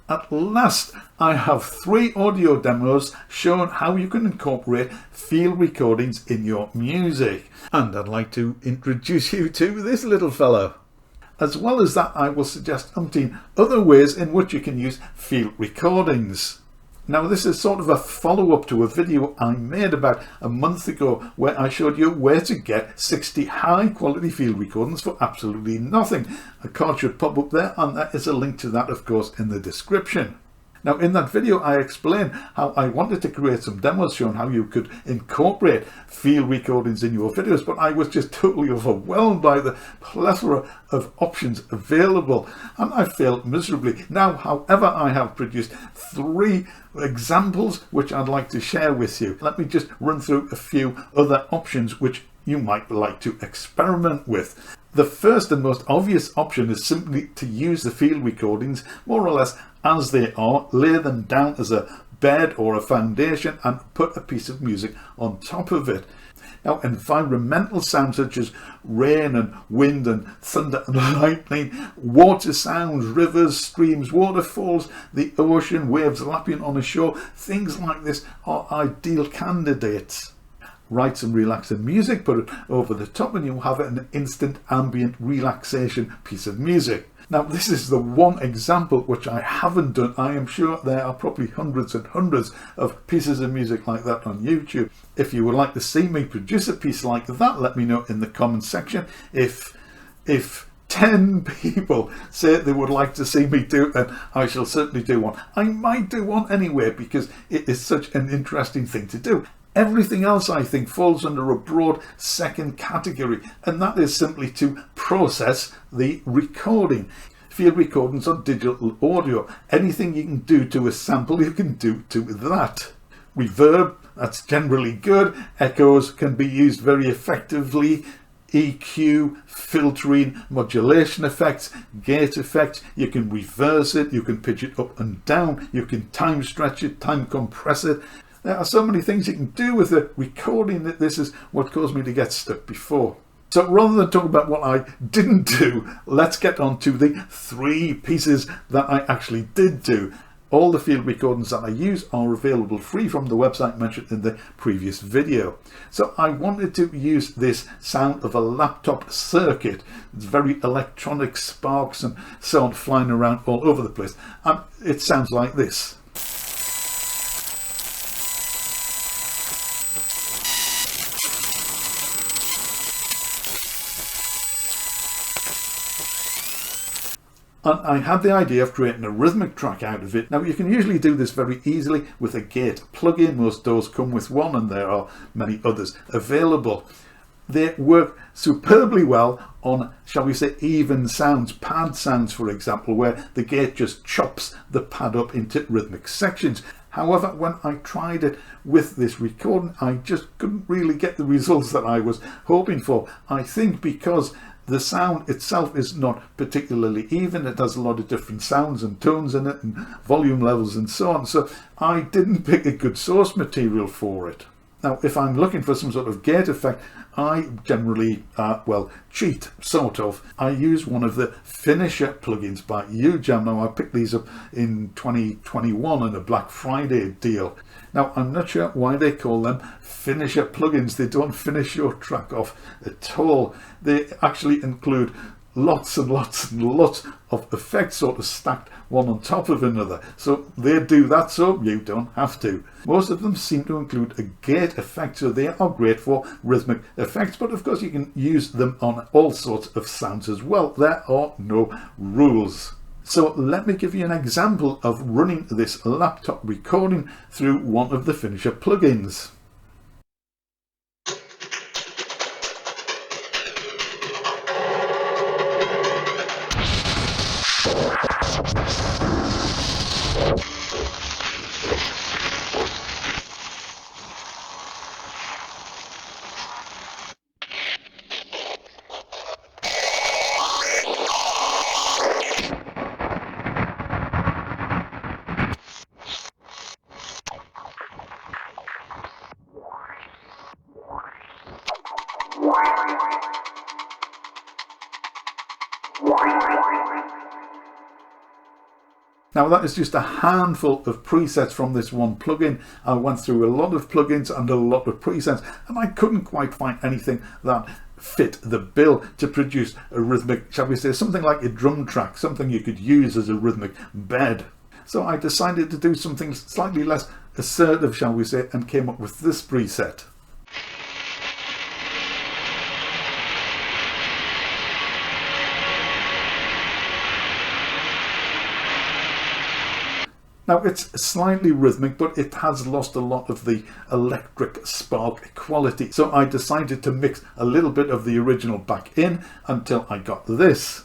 At last, I have 3 audio demos showing how you can incorporate field recordings in your music. And I'd like to introduce you to this little fellow. As well as that, I will suggest umpteen other ways in which you can use field recordings. Now, this is sort of a follow-up to a video I made about a month ago where I showed you where to get 60 high-quality field recordings for absolutely nothing. A card should pop up there, and there is a link to that, of course, in the description. Now, in that video, I explained how I wanted to create some demos showing how you could incorporate field recordings in your videos, but I was just totally overwhelmed by the plethora of options available, and I failed miserably. Now, however, I have produced 3 examples which I'd like to share with you. Let me just run through a few other options which you might like to experiment with. The first and most obvious option is simply to use the field recordings more or less as they are, lay them down as a bed or a foundation and put a piece of music on top of it. Now, environmental sounds such as rain and wind and thunder and lightning, water sounds, rivers, streams, waterfalls, the ocean, waves lapping on a shore, things like this are ideal candidates. Write some relaxing music, put it over the top, and you'll have an instant ambient relaxation piece of music. Now, this is the one example which I haven't done. I am sure there are probably hundreds and hundreds of pieces of music like that on YouTube. If you would like to see me produce a piece like that, let me know in the comments section. If 10 people say they would like to see me do it, then I shall certainly do one. I might do one anyway because it is such an interesting thing to do. Everything else, I think, falls under a broad second category, and that is simply to process the recording. Field recordings are digital audio. Anything you can do to a sample, you can do to that. Reverb, that's generally good. Echoes can be used very effectively. EQ, filtering, modulation effects, gate effects, you can reverse it, you can pitch it up and down, you can time stretch it, time compress it. There are so many things you can do with the recording that this is what caused me to get stuck before. So rather than talk about what I didn't do, let's get on to the 3 pieces that I actually did do. All the field recordings that I use are available free from the website mentioned in the previous video. So I wanted to use this sound of a laptop circuit. It's very electronic, sparks and sound flying around all over the place. And it sounds like this. And I had the idea of creating a rhythmic track out of it. Now, you can usually do this very easily with a gate plugin. Most DAWs come with one, and there are many others available. They work superbly well on, shall we say, even sounds, pad sounds, for example, where the gate just chops the pad up into rhythmic sections. However, when I tried it with this recording, I just couldn't really get the results that I was hoping for. I think because the sound itself is not particularly even. It has a lot of different sounds and tones in it and volume levels and so on. So I didn't pick a good source material for it. Now, if I'm looking for some sort of gate effect, I generally, cheat, sort of. I use one of the finisher plugins by UJam. Now, I picked these up in 2021 on a Black Friday deal. Now, I'm not sure why they call them finisher plugins. They don't finish your track off at all. They actually include lots and lots and lots of effects sort of stacked one on top of another. So they do that so you don't have to. Most of them seem to include a gate effect, so they are great for rhythmic effects, but of course you can use them on all sorts of sounds as well. There are no rules. So let me give you an example of running this laptop recording through one of the finisher plugins. Now that is just a handful of presets from this one plugin. I went through a lot of plugins and a lot of presets, and I couldn't quite find anything that fit the bill to produce a rhythmic, shall we say, something like a drum track, something you could use as a rhythmic bed. So I decided to do something slightly less assertive, shall we say, and came up with this preset. Now it's slightly rhythmic, but it has lost a lot of the electric spark quality. So I decided to mix a little bit of the original back in until I got this.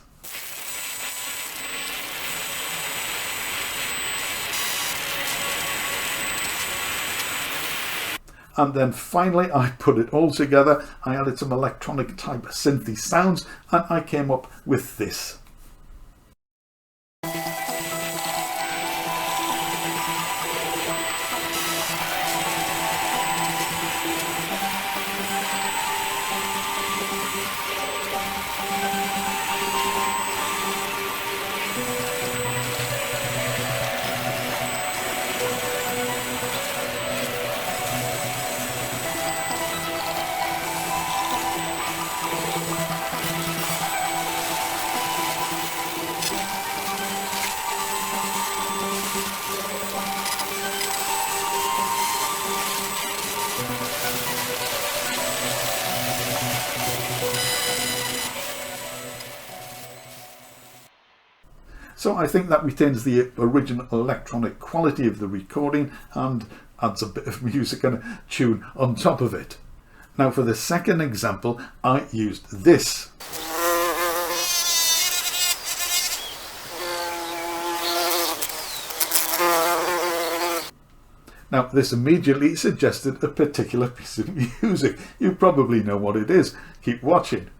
And then finally I put it all together. I added some electronic type synthy sounds and I came up with this. So I think that retains the original electronic quality of the recording and adds a bit of music and a tune on top of it. Now for the second example, I used this. Now this immediately suggested a particular piece of music. You probably know what it is. Keep watching.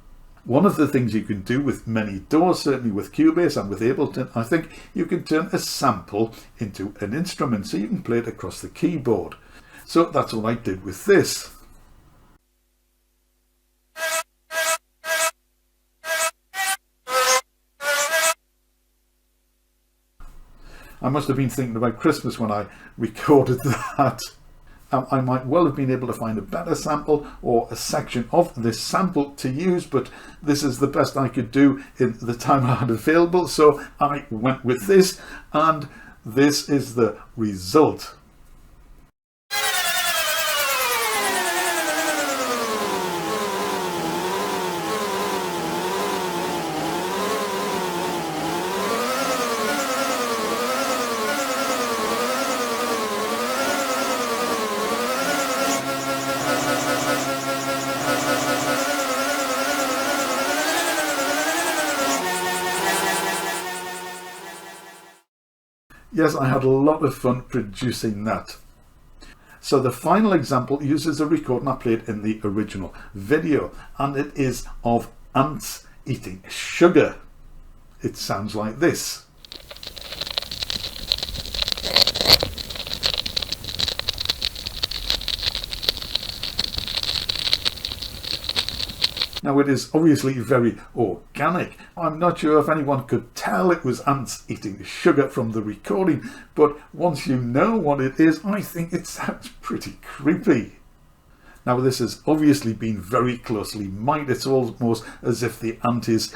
One of the things you can do with many DAWs, certainly with Cubase and with Ableton, I think you can turn a sample into an instrument so you can play it across the keyboard. So that's what I did with this. I must have been thinking about Christmas when I recorded that. I might well have been able to find a better sample or a section of this sample to use, but this is the best I could do in the time I had available, so I went with this, and this is the result. Yes, I had a lot of fun producing that. So the final example uses a recording I played in the original video, and it is of ants eating sugar. It sounds like this. Now it is obviously very organic. I'm not sure if anyone could tell it was ants eating sugar from the recording, but once you know what it is, I think it sounds pretty creepy. Now this has obviously been very closely mic'd. It's almost as if the ant is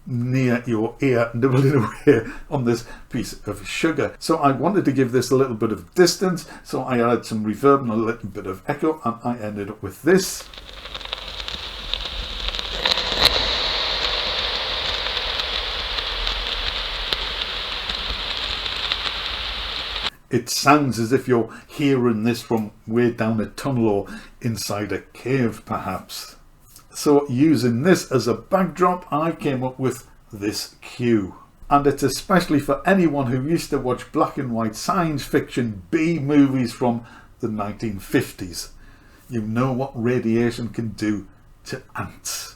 near your ear, nibbling away on this piece of sugar. So I wanted to give this a little bit of distance, so I added some reverb and a little bit of echo, and I ended up with this. It sounds as if you're hearing this from way down a tunnel or inside a cave perhaps. So using this as a backdrop, I came up with this cue. And it's especially for anyone who used to watch black and white science fiction B movies from the 1950s. You know what radiation can do to ants.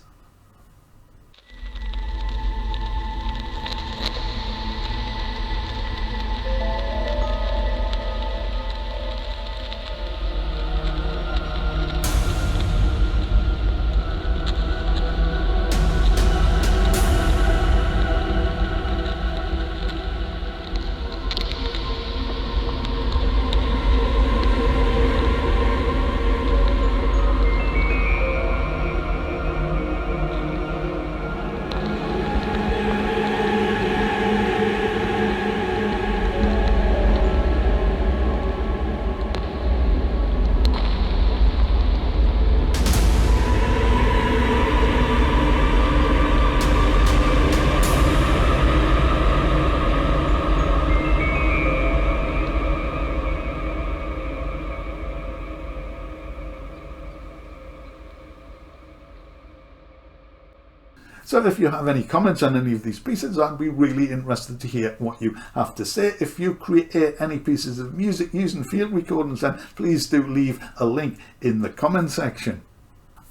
So if you have any comments on any of these pieces, I'd be really interested to hear what you have to say. If you create any pieces of music using field recordings, then please do leave a link in the comment section.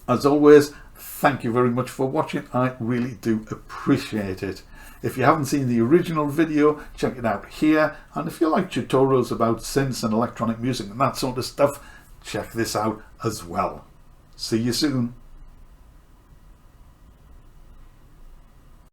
As always, thank you very much for watching. I really do appreciate it. If you haven't seen the original video, check it out here. And if you like tutorials about synths and electronic music and that sort of stuff, check this out as well. See you soon.